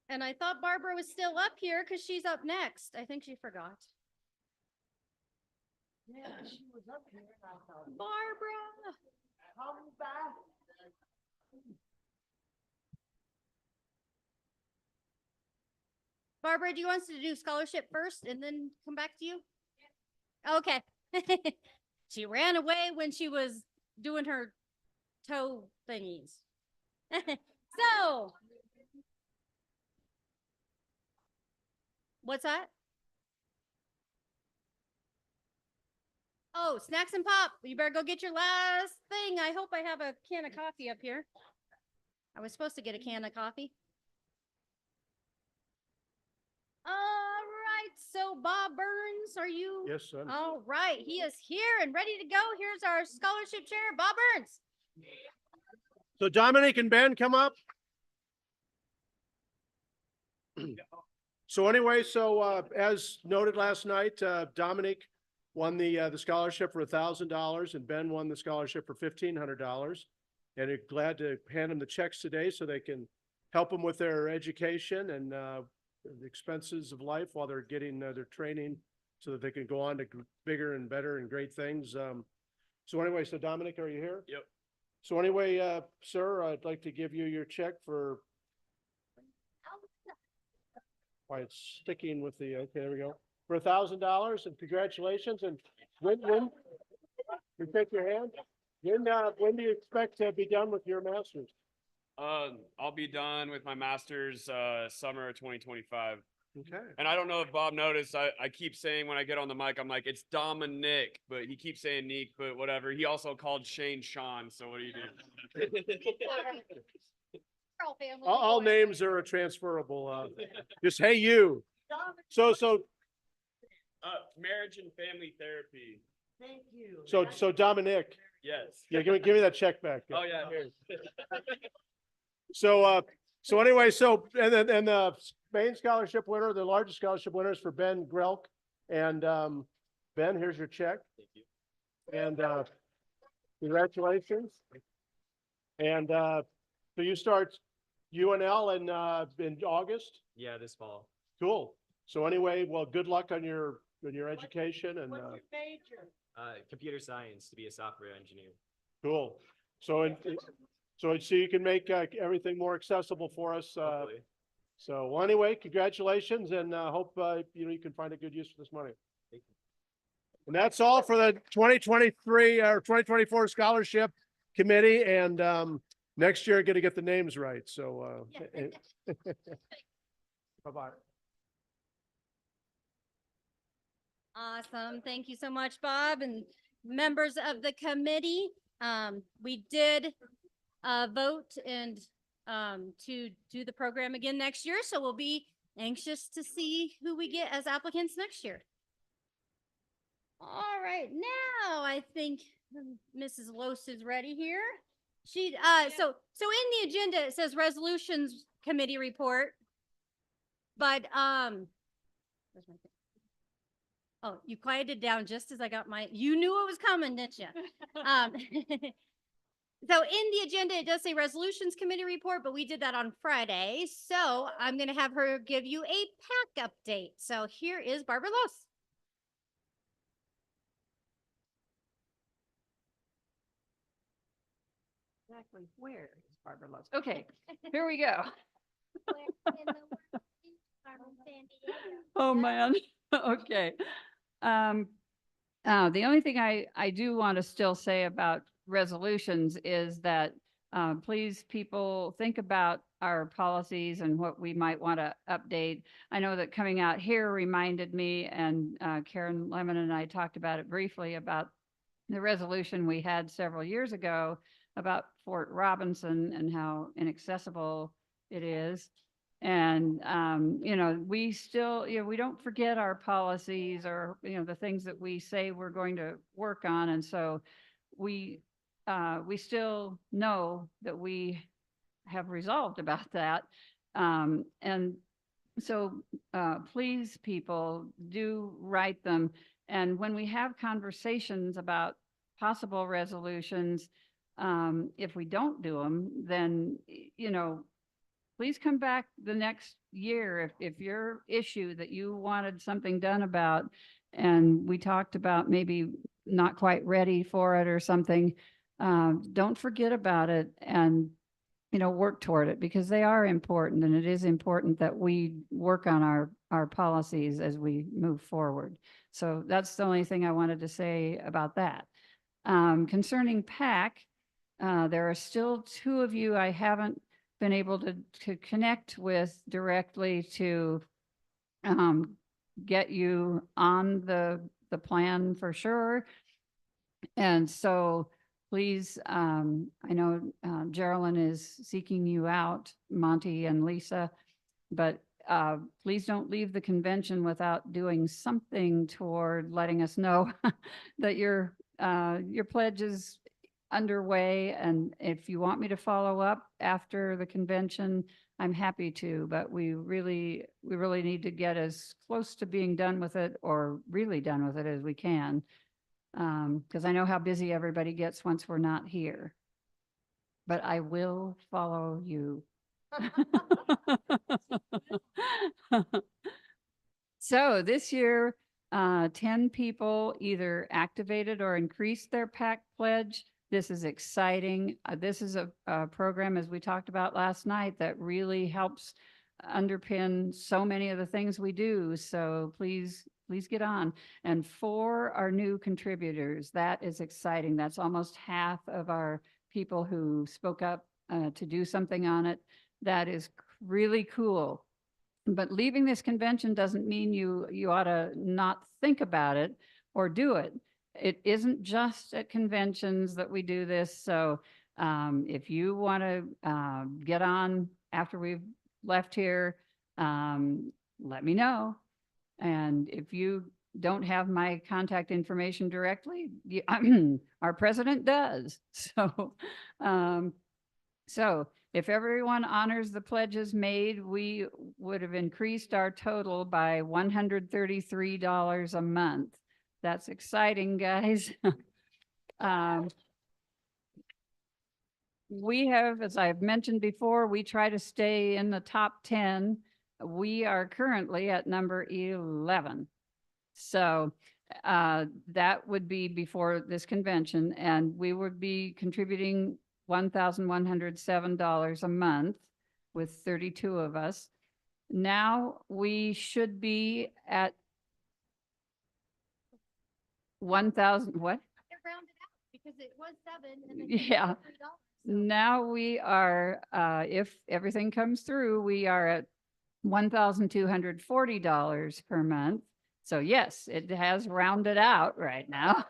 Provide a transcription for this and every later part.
And I thought Barbara was still up here because she's up next. I think she forgot. Yeah, she was up here. And I thought, Barbara. come back. Barbara, do you want us to do scholarship first and then come back to you? Okay. She ran away when she was doing her toe thingies. So, what's that? Oh, snacks and pop. You better go get your last thing. I hope I have a can of coffee up here. I was supposed to get a can of coffee. All right. So, Bob Burns, are you? Yes, sir. All right. He is here and ready to go. Here's our scholarship chair, Bob Burns. So Dominic and Ben, come up. So anyway, as noted last night, Dominic won the scholarship for $1,000 and Ben won the scholarship for $1,500. And we're glad to hand them the checks today so they can help them with their education and the expenses of life while they're getting their training so that they can go on to bigger and better and great things. So anyway, so Dominic, are you here? Yep. So anyway, sir, I'd like to give you your check for. Why it's sticking with the, okay, there we go. For $1,000 and congratulations. And when, you take your hand. When do you expect to be done with your master's? I'll be done with my master's summer of 2025. Okay. And I don't know if Bob noticed, I keep saying when I get on the mic, I'm like, it's Dominic, but he keeps saying Neek, but whatever. He also called Shane Sean, so what do you do? All names are transferable. Just, hey, you. So, Marriage and family therapy. Thank you. so Dominic, Yes. yeah, give me that check back. Oh yeah, here. So anyway, and the main scholarship winner, the largest scholarship winner is for Ben Grelk. And Ben, here's your check. Thank you. And congratulations. And so you start UNL in August? Yeah, this fall. Cool. So anyway, well, good luck on your education and What's your major? Computer science to be a software engineer. cool. So you can make everything more accessible for us. Hopefully. So well, anyway, congratulations, and hope you can find a good use for this money. Thank you. And that's all for the 2023 or 2024 scholarship committee. And next year, going to get the names right. So bye-bye. Awesome. Thank you so much, Bob, and members of the committee. We did vote and to do the program again next year, so we'll be anxious to see who we get as applicants next year. All right, now I think Mrs. Los is ready here. She so in the agenda it says resolutions committee report, but where's my thing? Oh, you quieted down just as I got you knew it was coming, didn't you? So in the agenda, it does say resolutions committee report, but we did that on Friday. So I'm going to have her give you a PAC update. So here is Barbara Los. Exactly where is Barbara Los? Okay, here we go. Oh, man. Okay. The only thing I do want to still say about resolutions is that please, people, think about our policies and what we might want to update. I know that coming out here reminded me, and Karen Lemon and I talked about it briefly, about the resolution we had several years ago about Fort Robinson and how inaccessible it is. And, we still, we don't forget our policies or, the things that we say we're going to work on. And so we still know that we have resolved about that. And so please, people, do write them. And when we have conversations about possible resolutions, if we don't do them, then, please come back the next year if your issue that you wanted something done about, and we talked about maybe not quite ready for it or something, don't forget about it and, work toward it, because they are important, and it is important that we work on our policies as we move forward. So that's the only thing I wanted to say about that. Concerning PAC, there are still two of you I haven't been able to connect with directly to get you on the plan for sure. And so please, I know Geraldine is seeking you out, Monty and Lisa, but please don't leave the convention without doing something toward letting us know that your pledge is underway. And if you want me to follow up after the convention, I'm happy to, but we really need to get as close to being done with it, or really done with it, as we can. Because I know how busy everybody gets once we're not here. But I will follow you. So this year, 10 people either activated or increased their PAC pledge. This is exciting. This is a program, as we talked about last night, that really helps underpin so many of the things we do. So please get on. And for our new contributors, that is exciting. That's almost half of our people who spoke up to do something on it. That is really cool. But leaving this convention doesn't mean you ought to not think about it or do it. It isn't just at conventions that we do this. So if you want to get on after we've left here, let me know. And if you don't have my contact information directly, our president does. So if everyone honors the pledges made, we would have increased our total by $133 a month. That's exciting, guys. We have, as I've mentioned before, we try to stay in the top 10. We are currently at number 11. So that would be before this convention, and we would be contributing $1,107 a month with 32 of us. Now we should be at 1,000, what? They're rounded out because it was 7 and then Yeah. $3. Now we are, if everything comes through, we are at $1,240 per month. So yes, it has rounded out right now.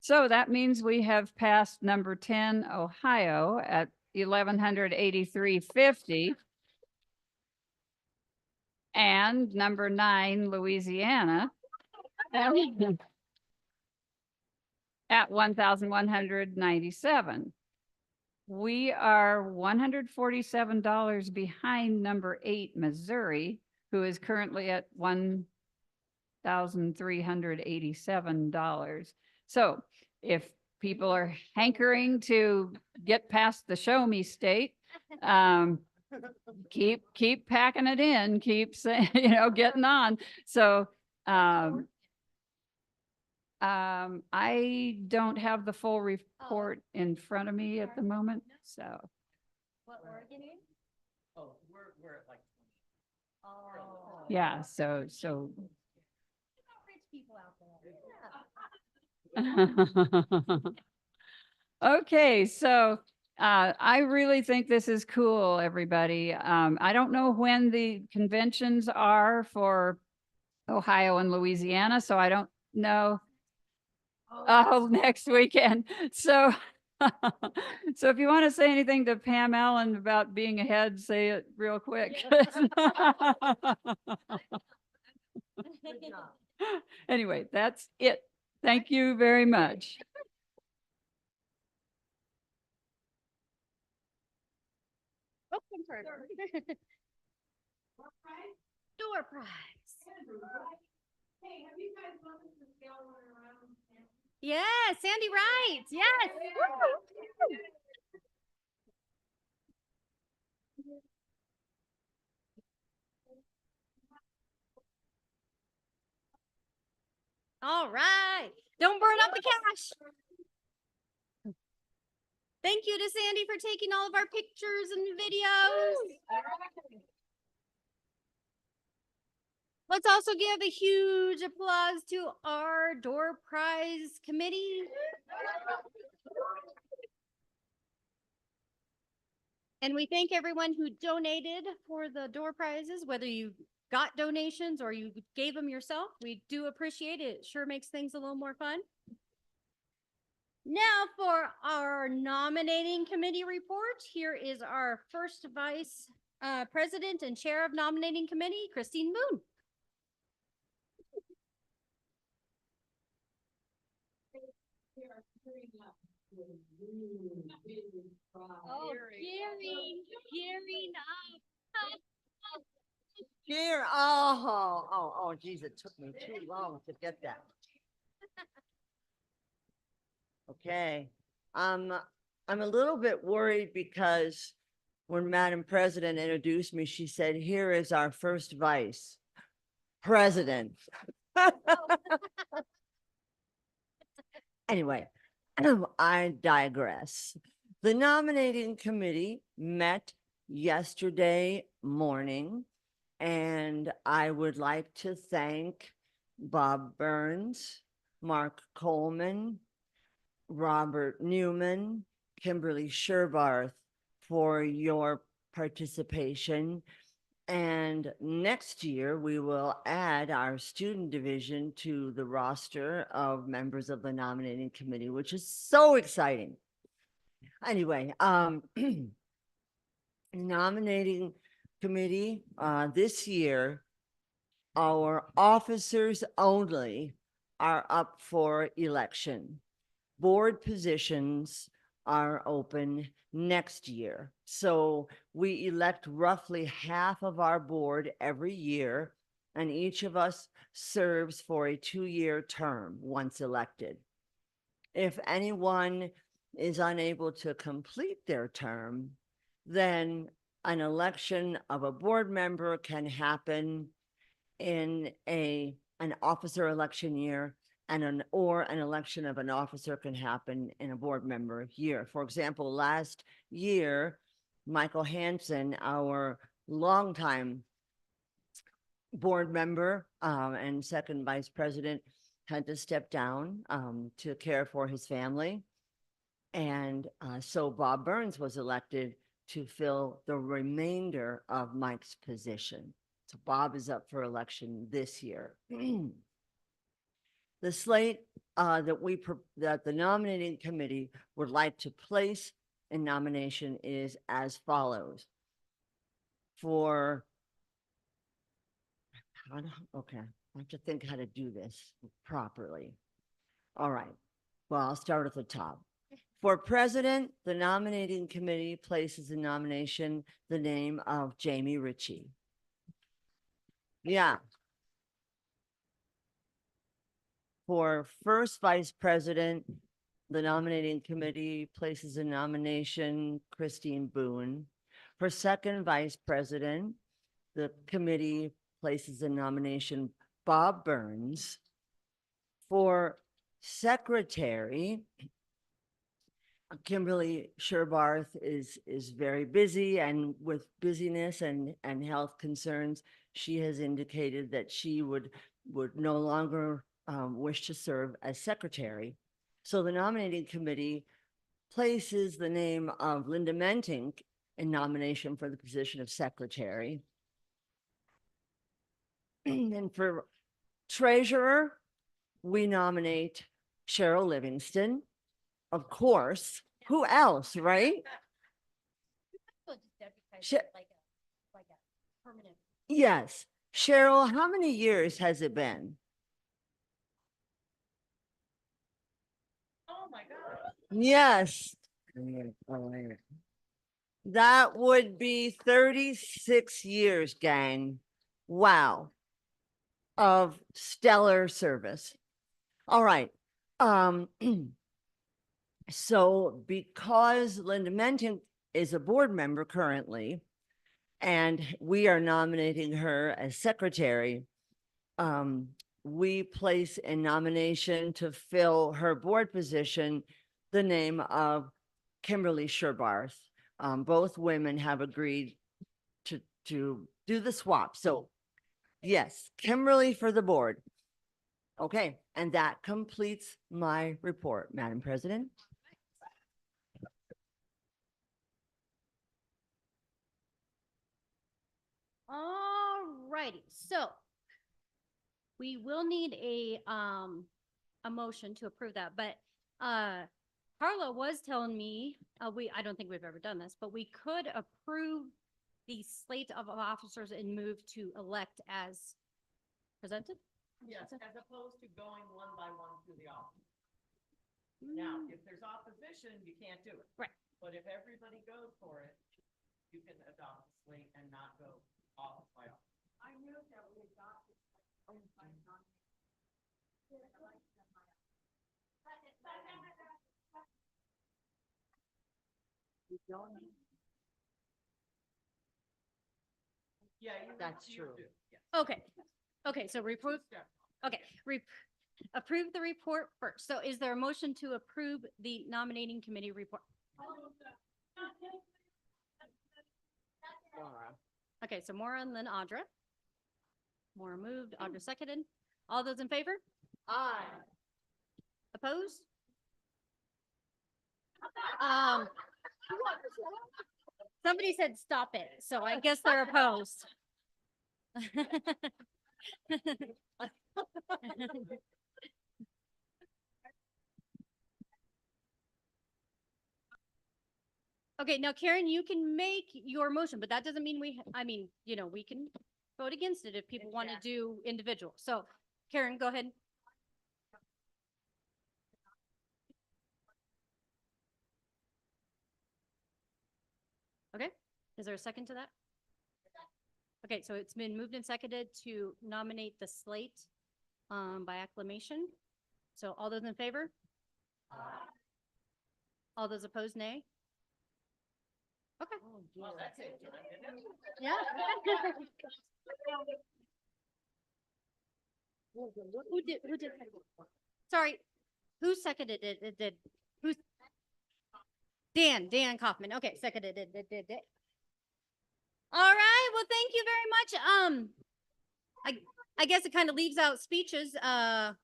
So that means we have passed number 10, Ohio, at $1,183.50. And number 9, Louisiana, at $1,197. We are $147 behind number 8, Missouri, who is currently at $1,387. So if people are hankering to get past the show me state, keep packing it in, keep saying, getting on. So I don't have the full report in front of me at the moment, so. What Oregon is? Oh, we're at like. Oh. Yeah, so Rich people out there. okay, so I really think this is cool, everybody. I don't know when the conventions are for Ohio and Louisiana, so I don't know. Oh, next weekend. So, so if you want to say anything to Pam Allen about being ahead, say it real quick. Anyway, that's it. Thank you very much. Oh, I'm sorry. Door prize. Hey, have you guys noticed the scale running around? Yes, Sandy Wright. Yes. Woo. All right. Don't burn up the cash. Thank you to Sandy for taking all of our pictures and videos. Let's also give a huge applause to our door prize committee. And we thank everyone who donated for the door prizes, whether you got donations or you gave them yourself. We do appreciate it. It sure makes things a little more fun. Now for our nominating committee report, here is our first vice president and chair of nominating committee, Christine Moon. Oh, gearing up. Here, oh, geez, it took me too long to get that. Okay, I'm a little bit worried because when Madam President introduced me, she said, here is our first vice president. Anyway, I digress. The nominating committee met yesterday morning, and I would like to thank Bob Burns, Mark Coleman, Robert Newman, Kimberly Sherbarth for your participation. And next year, we will add our student division to the roster of members of the nominating committee, which is so exciting. Anyway, nominating committee, this year, our officers only are up for election. Board positions are open next year. So we elect roughly half of our board every year, and each of us serves for a 2-year term once elected. If anyone is unable to complete their term, then an election of a board member can happen in an officer election year, and an election of an officer can happen in a board member year. For example, last year, Michael Hansen, our longtime board member and second vice president, had to step down to care for his family. And so Bob Burns was elected to fill the remainder of Mike's position. So Bob is up for election this year. The slate that the nominating committee would like to place in nomination is as follows. Okay, I have to think how to do this properly. All right, well, I'll start at the top. For president, the nominating committee places in nomination the name of Jamie Ritchie. Yeah. For first vice president, the nominating committee places in nomination Christine Boone. For second vice president, the committee places in nomination Bob Burns. For secretary, Kimberly Sherbarth is very busy, and with busyness and health concerns, she has indicated that she would no longer wish to serve as secretary. So the nominating committee places the name of Linda Mentink in nomination for the position of secretary. And for treasurer, we nominate Cheryl Livingston. Of course, who else, right? Like a permanent. Yes. Cheryl, how many years has it been? Oh, my God. Yes. That would be 36 years, gang. Wow. Of stellar service. All right. So because Linda Mentink is a board member currently, and we are nominating her as secretary, we place in nomination to fill her board position the name of Kimberly Sherbarth. Both women have agreed to do the swap. So yes, Kimberly for the board. Okay, and that completes my report, Madam President. All righty, so we will need a motion to approve that, but, Carla was telling me, I don't think we've ever done this, but we could approve the slate of officers and move to elect as presented? Yes, as opposed to going one by one through the office. Now, if there's opposition, you can't do it. Right. But if everybody goes for it, you can adopt the slate and not go office by office. I knew that we adopted. Yeah, That's you true. do, yes. Okay, okay, so reprove, Step. okay, approve the report first. So is there a motion to approve the nominating committee report? Okay, so Maura and then Audra. Maura moved, Audra seconded. All those in favor? Aye. Opposed? Somebody said stop it, so I guess they're opposed. Okay, now Karen, you can make your motion, but that doesn't mean we can vote against it if people want to do individual. So Karen, go ahead. Okay, is there a second to that? Okay, so it's been moved and seconded to nominate the slate by acclamation. So all those in favor? All those opposed, nay? Okay. Well, that's it. Yeah. Who did? Sorry, who seconded it? It did, who's? Dan Kaufman. Okay, seconded it, did. All right, well, thank you very much. I guess it kind of leaves out speeches. The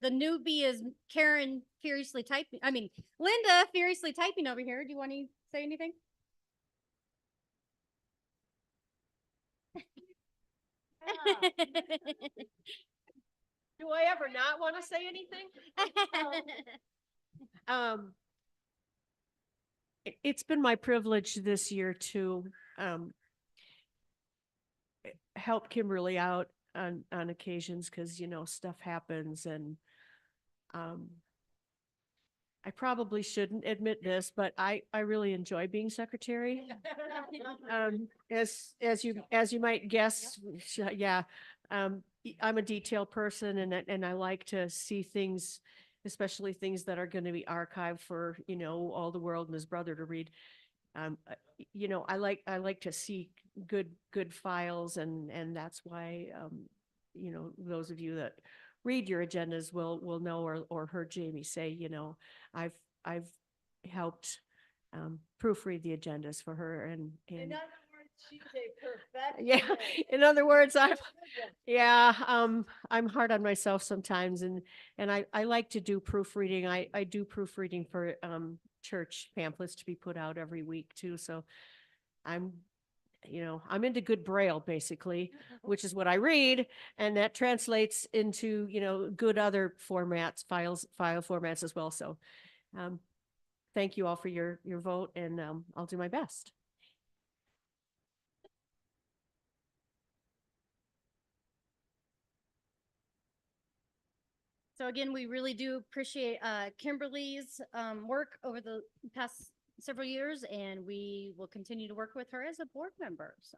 newbie is Karen furiously typing, Linda furiously typing over here. Do you want to say anything? Do I ever not want to say anything? It's been my privilege this year to help Kimberly out on occasions because, stuff happens and I probably shouldn't admit this, but I really enjoy being secretary. As you might guess, yeah, I'm a detail person and I like to see things, especially things that are going to be archived for, all the world and his brother to read. I like to see good files and that's why, those of you that read your agendas will know or heard Jamie say, I've helped proofread the agendas for her and In other words, she's a yeah, perfectionist. in other words, I'm hard on myself sometimes and I like to do proofreading. I do proofreading for church pamphlets to be put out every week too. So I'm into good Braille basically, which is what I read. And that translates into, good other formats, file formats as well. So thank you all for your vote and I'll do my best. So again, we really do appreciate Kimberly's work over the past several years, and we will continue to work with her as a board member. So.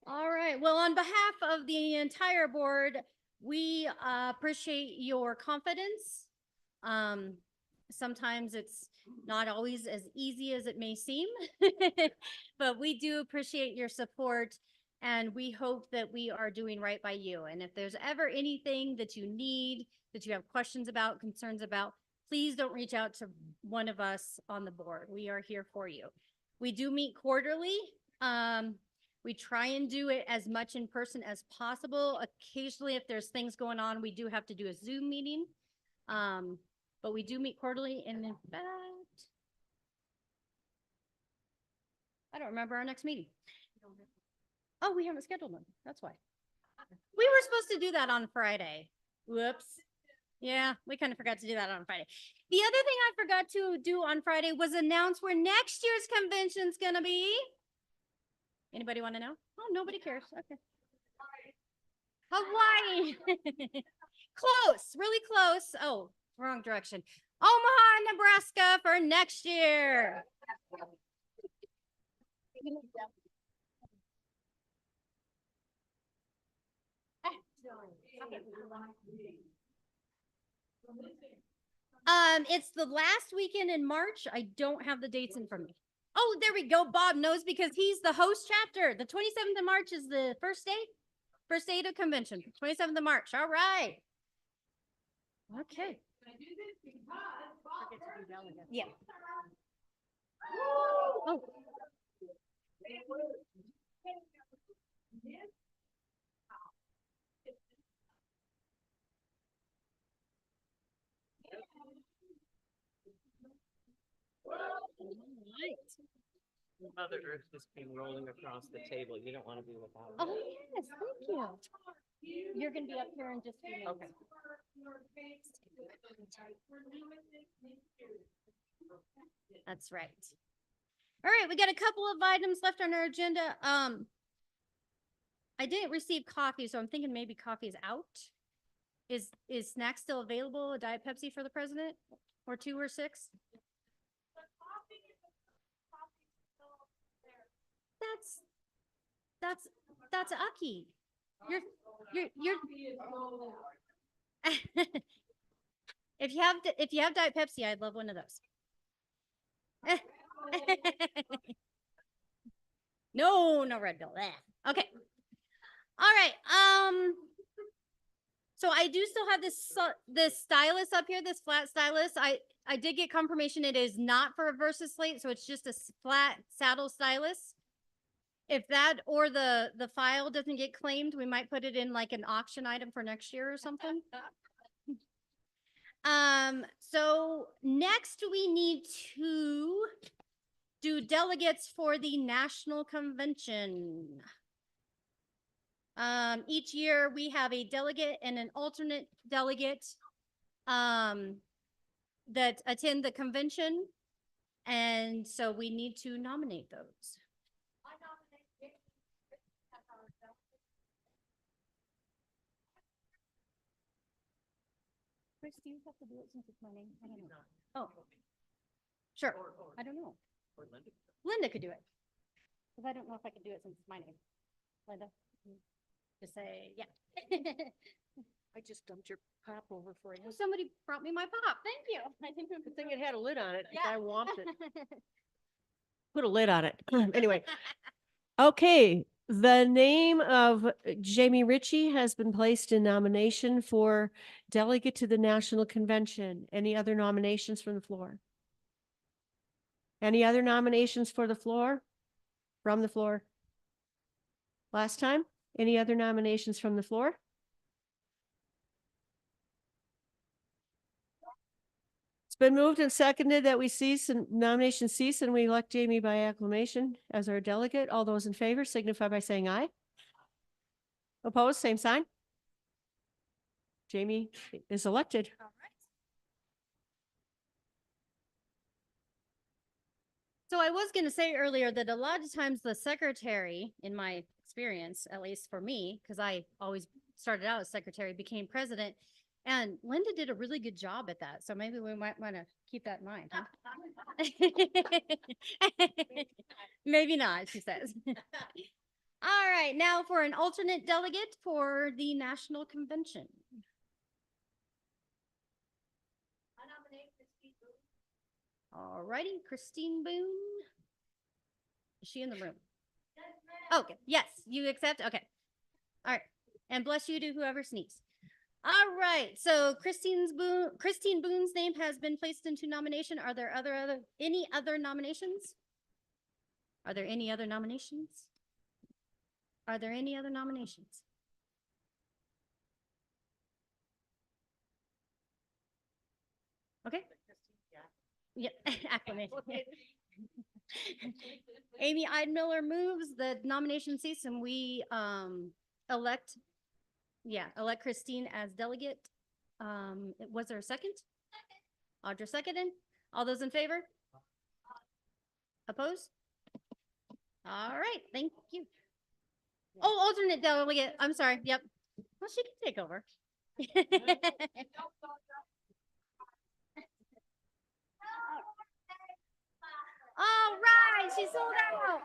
All right. Well, on behalf of the entire board, we appreciate your confidence. Sometimes it's not always as easy as it may seem, but we do appreciate your support. And we hope that we are doing right by you. And if there's ever anything that you need, that you have questions about, concerns about, please don't reach out to one of us on the board. We are here for you. We do meet quarterly. We try and do it as much in person as possible. Occasionally, if there's things going on, we do have to do a Zoom meeting. But we do meet quarterly, and in fact, I don't remember our next meeting. Oh, we haven't scheduled one. That's why. We were supposed to do that on Friday. Whoops. Yeah, we kind of forgot to do that on Friday. The other thing I forgot to do on Friday was announce where next year's convention's gonna be. Anybody want to know? Oh, nobody cares. Okay. Hawaii. Close, really close. Oh, wrong direction. Omaha, Nebraska for next year. It's the last weekend in March. I don't have the dates in front of me. Oh, there we go. Bob knows because he's the host chapter. The 27th of March is the first day of the convention. 27th of March. All right. Okay. Yeah. Oh. Mother Earth just came rolling across the table. You don't want to be without it. Oh, yes. Thank you. You're going to be up here in just a few minutes. Okay. That's right. All right, we got a couple of items left on our agenda. I didn't receive coffee, so I'm thinking maybe coffee is out. Is snack still available? A Diet Pepsi for the president, or 2 or 6? That's Ucky. You're if you have Diet Pepsi, I'd love one of those. No Red Bull. Okay. All right. So I do still have this stylus up here, this flat stylus. I did get confirmation it is not for a Versus slate, so it's just a flat saddle stylus. If that or the file doesn't get claimed, we might put it in like an auction item for next year or something. So next we need to do delegates for the national convention. Each year we have a delegate and an alternate delegate that attend the convention. And so we need to nominate those. Chris, do you have to do it since it's my name? I don't know. Oh, sure. I don't know. Linda could do it. Because I don't know if I could do it since it's my name. Linda, just say, yeah. I just dumped your pop over for you. Somebody brought me my pop. Thank you. I think Good thing it had a lid on it. 'Cause Yeah. I whomped it. Put a lid on it. Anyway. Okay, the name of Jamie Ritchie has been placed in nomination for delegate to the national convention. Any other nominations from the floor? Any other nominations for the floor? From the floor? Last time? Any other nominations from the floor? It's been moved and seconded that we cease and nominations cease and we elect Jamie by acclamation as our delegate. All those in favor signify by saying aye. Opposed, same sign. Jamie is elected. So I was going to say earlier that a lot of times the secretary, in my experience, at least for me, because I always started out as secretary, became president. And Linda did a really good job at that. So maybe we might want to keep that in mind. Huh? Maybe not, she says. All right, now for an alternate delegate for the national convention. All righty, Christine Boone. Is she in the room? Okay, yes, you accept? Okay. All right. And bless you to whoever sneezed. All right, so Christine Boone's name has been placed into nomination. Are there any other nominations? Are there any other nominations? Are there any other nominations? Okay. Yeah, acclamation. Amy Eidmiller moves, the nomination cease, and we elect Christine as delegate. Was there a second? Audra seconded. All those in favor? Opposed? All right, thank you. Oh, alternate delegate, I'm sorry, yep. Well, she can take over. All right, she sold out.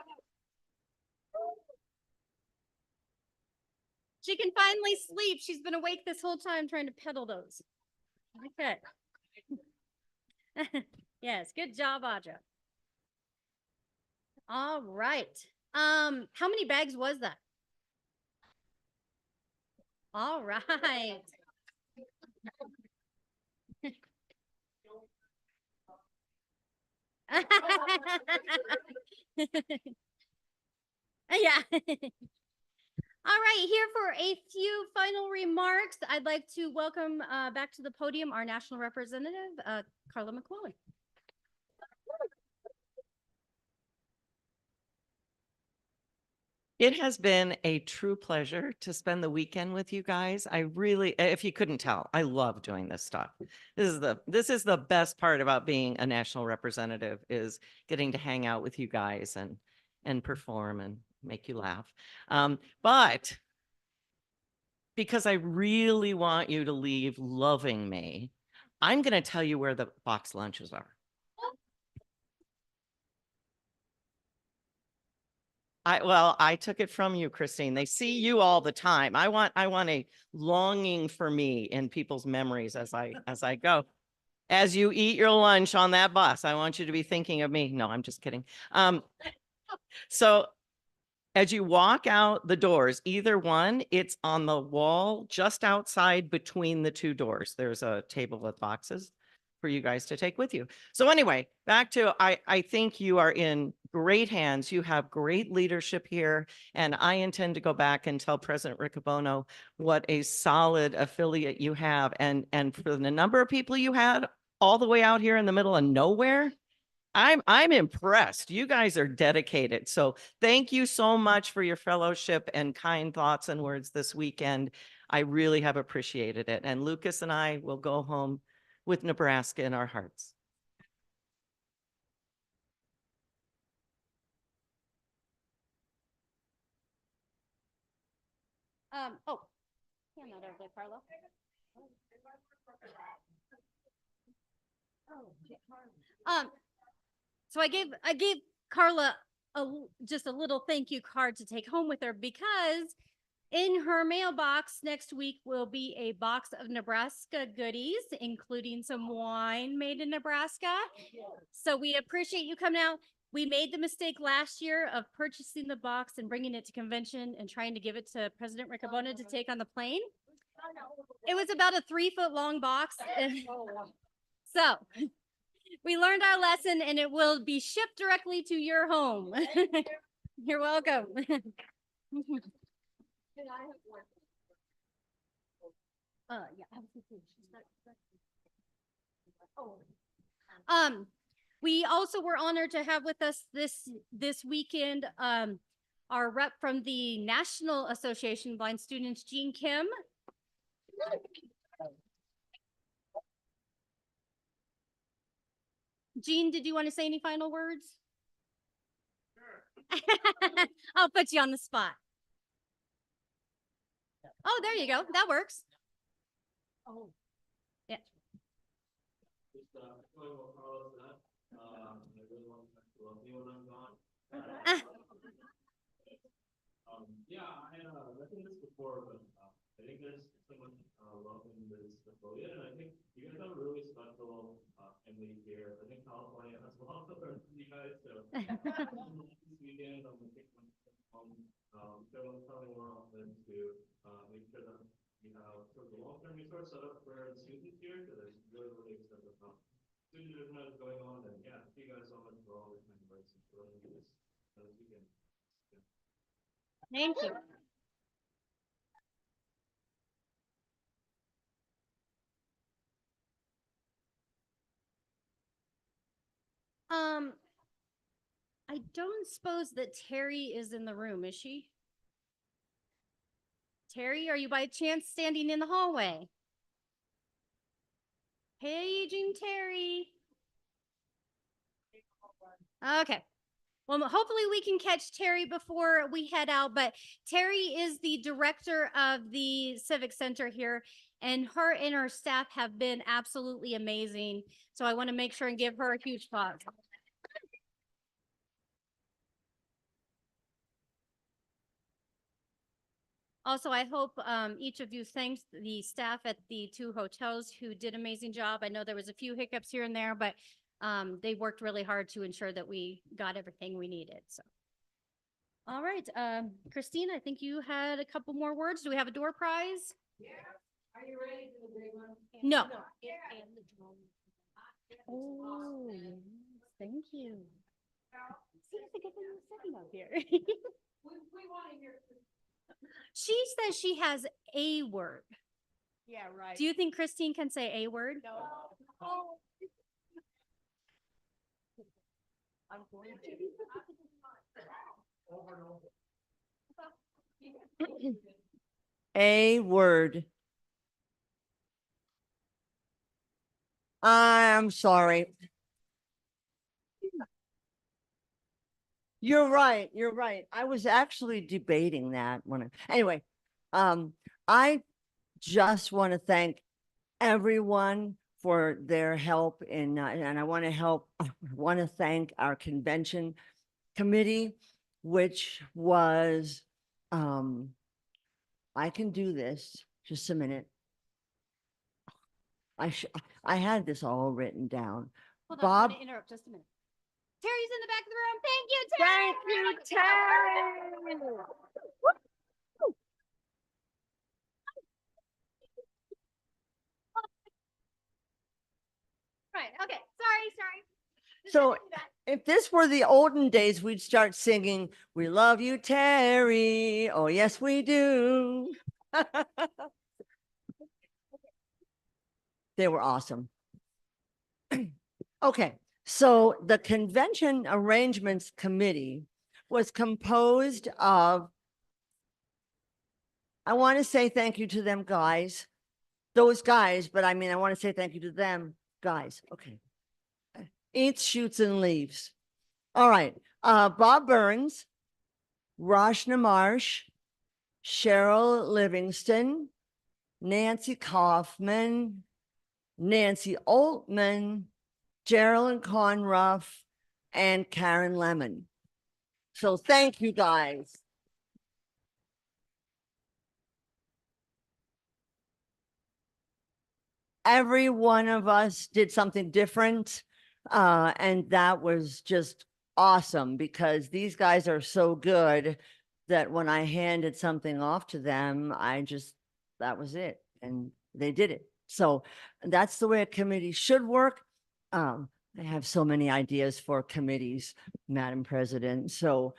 She can finally sleep. She's been awake this whole time trying to peddle those. Okay. Yes, good job, Audra. All right. How many bags was that? All right. Yeah. All right, here for a few final remarks, I'd like to welcome back to the podium our national representative, Carla McClellan. It has been a true pleasure to spend the weekend with you guys. I really, if you couldn't tell, I love doing this stuff. This is the best part about being a national representative, is getting to hang out with you guys and perform and make you laugh. But because I really want you to leave loving me, I'm going to tell you where the box lunches are. I took it from you, Christine. They see you all the time. I want a longing for me in people's memories as I go. As you eat your lunch on that bus, I want you to be thinking of me. No, I'm just kidding. So as you walk out the doors, either one, it's on the wall just outside between the two doors. There's a table with boxes for you guys to take with you. So anyway, back to, I think you are in great hands. You have great leadership here, and I intend to go back and tell President Riccobono what a solid affiliate you have. And for the number of people you had all the way out here in the middle of nowhere, I'm impressed. You guys are dedicated. So thank you so much for your fellowship and kind thoughts and words this weekend. I really have appreciated it. And Lucas and I will go home with Nebraska in our hearts. Oh, hand that over to Carla. So I gave Carla just a little thank you card to take home with her, because in her mailbox next week will be a box of Nebraska goodies, including some wine made in Nebraska. So we appreciate you coming out. We made the mistake last year of purchasing the box and bringing it to convention and trying to give it to President Riccobono to take on the plane. It was about a 3-foot long box. So we learned our lesson, and it will be shipped directly to your home. You're welcome. We also were honored to have with us this weekend our rep from the National Association of Blind Students, Jean Kim. Jean, did you want to say any final words? Sure. I'll put you on the spot. Oh, there you go. That works. Oh, yeah. Yeah, I mentioned this before, but I think there's so much love in this affiliate, and I think you guys have a really special family here. I think California has a lot of you guys, so this weekend I'm gonna take my home coming more often to, make sure that we have sort of a long-term resource set up for the students here, because there's really extensive student movement going on, and yeah, thank you guys so much for all the kind words and for running this weekend. Thank you. I don't suppose that Terry is in the room, is she? Terry, are you by chance standing in the hallway? Paging Terry. Okay. Well, hopefully we can catch Terry before we head out, but Terry is the director of the Civic Center here, and her staff have been absolutely amazing. So I want to make sure and give her a huge applause. Also, I hope each of you thanks the staff at the two hotels who did an amazing job. I know there was a few hiccups here and there, but they worked really hard to ensure that we got everything we needed. So, all right, Christine, I think you had a couple more words. Do we have a door prize? Yeah. Are you ready for the big one? No. Yeah. Oh, yes, thank you. See, it's a good thing you're sitting up here. We want to hear. She says she has a word. Yeah, right. Do you think Christine can say a word? No. Oh. I'm going A word. I'm sorry. You're right. You're right. I was actually debating that anyway, I just want to thank everyone for their help and I want to thank our convention committee, which was, I can do this, just a minute. I had this all written down. Hold on, I'm Bob. gonna interrupt just a minute. Terry's in the back of the room. Thank you, Terry. Thank you, Terry. Right, okay, sorry. So if this were the olden days, we'd start singing, "We love you, Terry. Oh, yes, we do." They were awesome. Okay, so the Convention Arrangements Committee was composed of, I want to say thank you to them guys, those guys, but I mean, I want to say thank you to them guys. Okay. Eats, shoots, and leaves. All right. Bob Burns, Rashna Marsh, Cheryl Livingston, Nancy Kaufman, Nancy Altman, Geraldine Conruff, and Karen Lemon. So thank you guys. Every one of us did something different. And that was just awesome because these guys are so good that when I handed something off to them, that was it. And they did it. So that's the way a committee should work. I have so many ideas for committees, Madam President. So,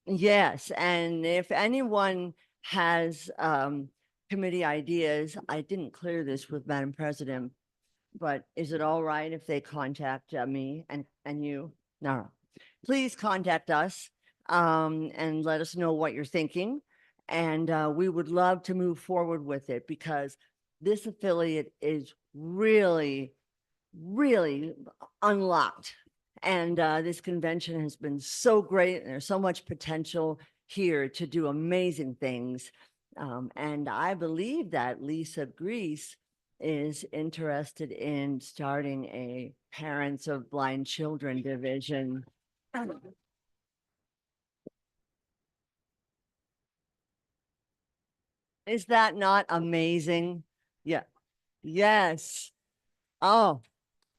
yes. And if anyone has, committee ideas, I didn't clear this with Madam President, but is it all right if they contact me and you? No, please contact us and let us know what you're thinking. And we would love to move forward with it because this affiliate is really, really unlocked. And this convention has been so great and there's so much potential here to do amazing things. And I believe that Lisa Grease is interested in starting a Parents of Blind Children division. Is that not amazing? Yeah. Yes. Oh,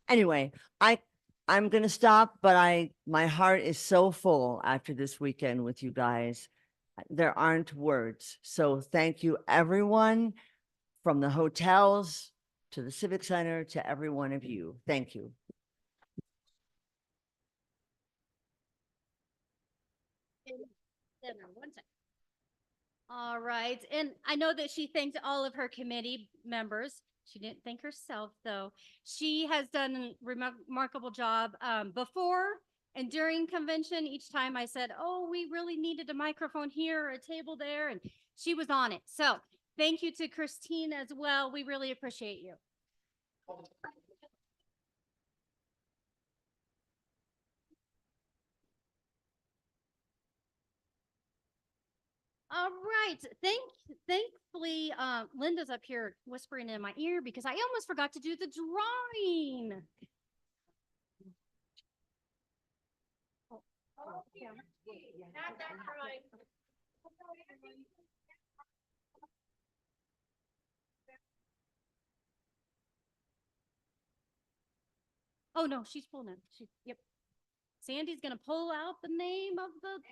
anyway, I'm going to stop, but my heart is so full after this weekend with you guys. There aren't words. So thank you, everyone, from the hotels to the Civic Center to every one of you. Thank you. One second. All right, and I know that she thanked all of her committee members. She didn't thank herself, though. She has done a remarkable job before and during convention. Each time I said, oh, we really needed a microphone here, a table there, and she was on it. So thank you to Christine as well. We really appreciate you. All right. Thankfully, Linda's up here whispering in my ear because I almost forgot to do the drawing. Oh no, she's pulling it. Yep. Sandy's gonna pull out the name of the.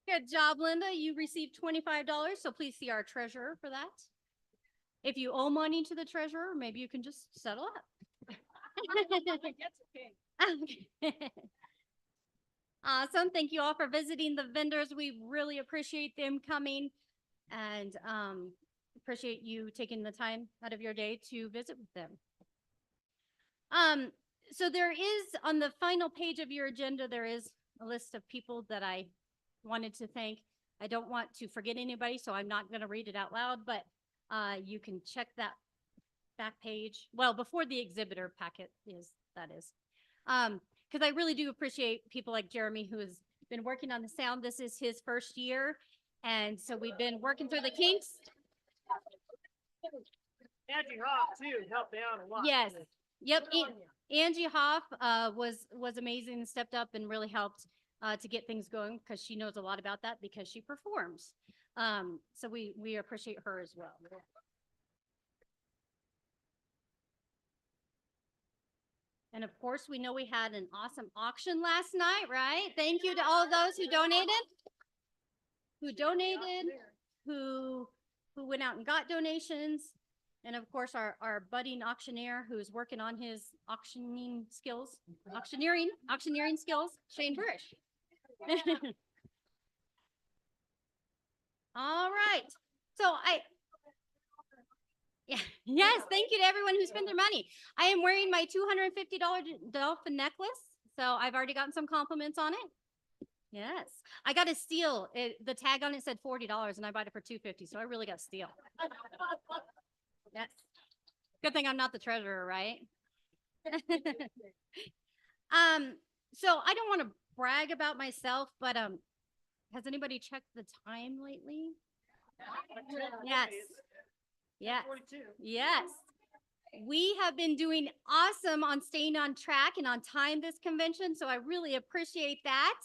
Good job, Linda. You received $25, so please see our treasurer for that. If you owe money to the treasurer, maybe you can just settle up. Awesome. Thank you all for visiting the vendors. We really appreciate them coming and appreciate you taking the time out of your day to visit with them. So there is on the final page of your agenda, there is a list of people that I wanted to thank. I don't want to forget anybody, so I'm not going to read it out loud, but you can check that back page. Well, before the exhibitor packet is, that is. Because I really do appreciate people like Jeremy, who has been working on the sound. This is his first year. And so we've been working through the kinks. Angie Hoff too, helped me out a lot. Yes. Yep. Angie Hoff was amazing and stepped up and really helped to get things going because she knows a lot about that because she performs. So we appreciate her as well. And of course, we know we had an awesome auction last night, right? Thank you to all of those who donated, who went out and got donations. And of course, our budding auctioneer who's working on his auctioneering skills, Shane Burish. All right. So yes, thank you to everyone who spent their money. I am wearing my $250 dolphin necklace. So I've already gotten some compliments on it. Yes. I got a steal. The tag on it said $40 and I bought it for $250. So I really got a steal. Yes. Good thing I'm not the treasurer, right? So I don't want to brag about myself, but has anybody checked the time lately? Yes. Yes. Yes. We have been doing awesome on staying on track and on time this convention, so I really appreciate that.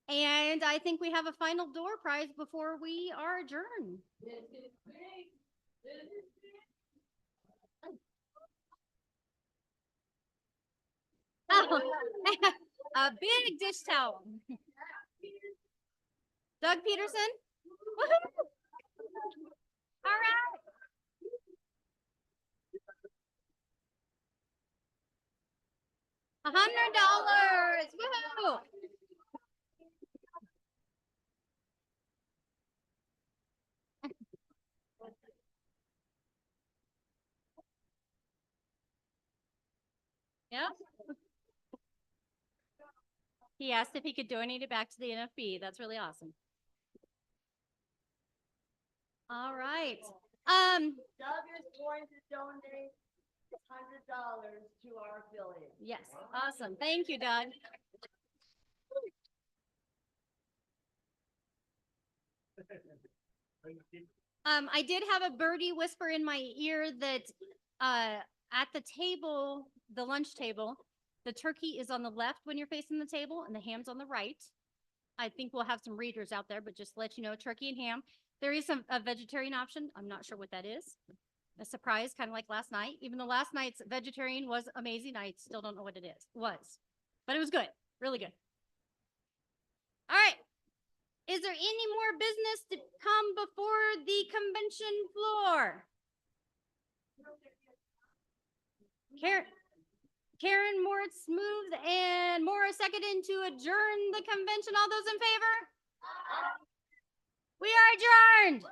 And I think we have a final door prize before we are adjourned. Oh, a big dish towel. Doug Peterson. Woohoo! All right. $100. Woohoo! Yep. He asked if he could donate it back to the NFB. That's really awesome. All right. Doug is going to donate $100 to our affiliate. Yes. Awesome. Thank you, Doug. I did have a birdie whisper in my ear that at the table, the lunch table, the turkey is on the left when you're facing the table and the ham's on the right. I think we'll have some readers out there, but just to let you know, turkey and ham. There is a vegetarian option. I'm not sure what that is. A surprise, kind of like last night. Even though last night's vegetarian was amazing, I still don't know what it was. But it was good, really good. All right. Is there any more business to come before the convention floor? Karen Moritz moves and Maura seconded to adjourn the convention. All those in favor? We are adjourned.